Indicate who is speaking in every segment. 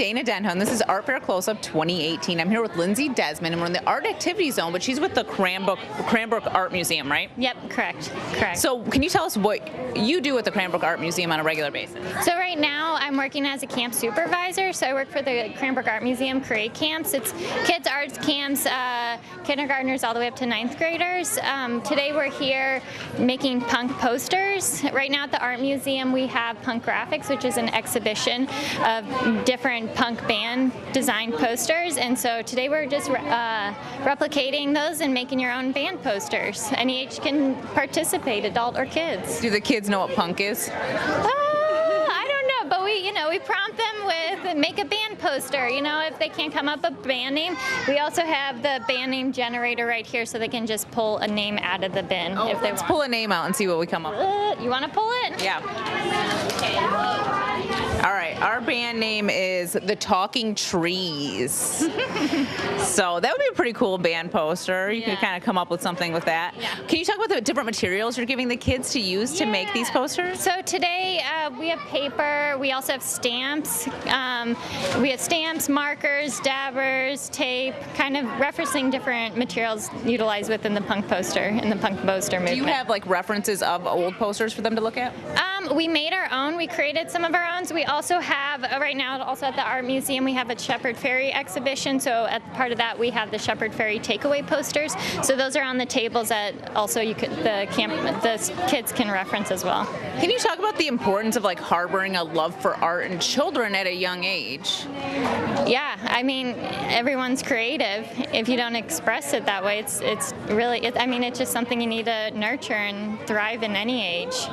Speaker 1: Dana Denhone. This is Art Fair Close-Up 2018. I'm here with Lindsey Dezman, and we're in the Art Activity Zone, but she's with the Cranbrook Art Museum, right?
Speaker 2: Yep, correct.
Speaker 1: So can you tell us what you do at the Cranbrook Art Museum on a regular basis?
Speaker 2: So right now I'm working as a camp supervisor, so I work for the Cranbrook Art Museum Create Camps. It's kids' arts camps, kindergartners all the way up to 9th graders. Today we're here making punk posters. Right now at the Art Museum we have Punk Graphics, which is an exhibition of different punk band designed posters, and so today we're just replicating those and making your own band posters. Any age can participate, adult or kids.
Speaker 1: Do the kids know what punk is?
Speaker 2: I don't know, but we prompt them with make a band poster. If they can't come up with a band name, we also have the band name generator right here, so they can just pull a name out of the bin if they
Speaker 1: Let's
Speaker 2: want.
Speaker 1: pull a name out and see what we come up with.
Speaker 2: You want to pull it?
Speaker 1: Yeah. All right, our band name is The Talking Trees. So that would be a pretty cool band poster. You could kind of come up with something with that.
Speaker 2: Yeah.
Speaker 1: Can you talk about the different materials you're giving the kids to use to make these posters?
Speaker 2: So today we have paper, we also have stamps. We have stamps, markers, dabbers, tape, kind of referencing different materials utilized within the punk poster and the punk poster movement.
Speaker 1: Do you have like references of old posters for them to look at?
Speaker 2: We made our own. We created some of our own. So we also have, right now, also at the Art Museum, we have a Shepherd Ferry exhibition. So at part of that, we have the Shepherd Ferry takeaway posters. So those are on the tables that also the kids can reference as well.
Speaker 1: Can you talk about the importance of like harboring a love for art in children at a young age?
Speaker 2: Yeah, I mean, everyone's creative. If you don't express it that way, it's just something you need to nurture and thrive in any age.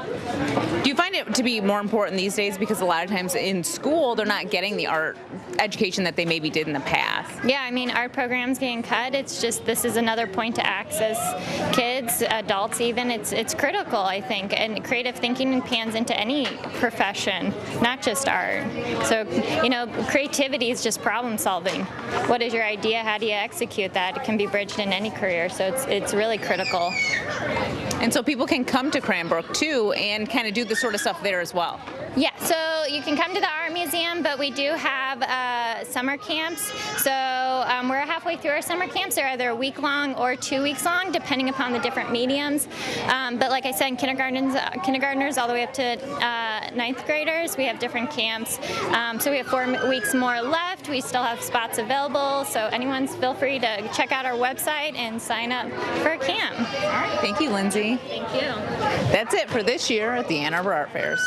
Speaker 1: Do you find it to be more important these days because a lot of times in school they're not getting the art education that they maybe did in the past?
Speaker 2: Yeah, I mean, art programs getting cut. It's just, this is another point to access kids, adults even. It's critical, I think, and creative thinking pans into any profession, not just art. So, creativity is just problem solving. What is your idea? How do you execute that? It can be bridged in any career, so it's really critical.
Speaker 1: And so people can come to Cranbrook too and kind of do this sort of stuff there as well.
Speaker 2: Yeah, so you can come to the Art Museum, but we do have summer camps. So we're halfway through our summer camps. They're either a week long or 2 weeks long, depending upon the different mediums. But like I said, kindergartners all the way up to 9th graders, we have different camps. So we have 4 weeks more left. We still have spots available, so feel free to check out our website and sign up for a camp.
Speaker 1: All right, thank you, Lindsey.
Speaker 2: Thank you.
Speaker 1: That's it for this year at the Ann Arbor Art Fairs.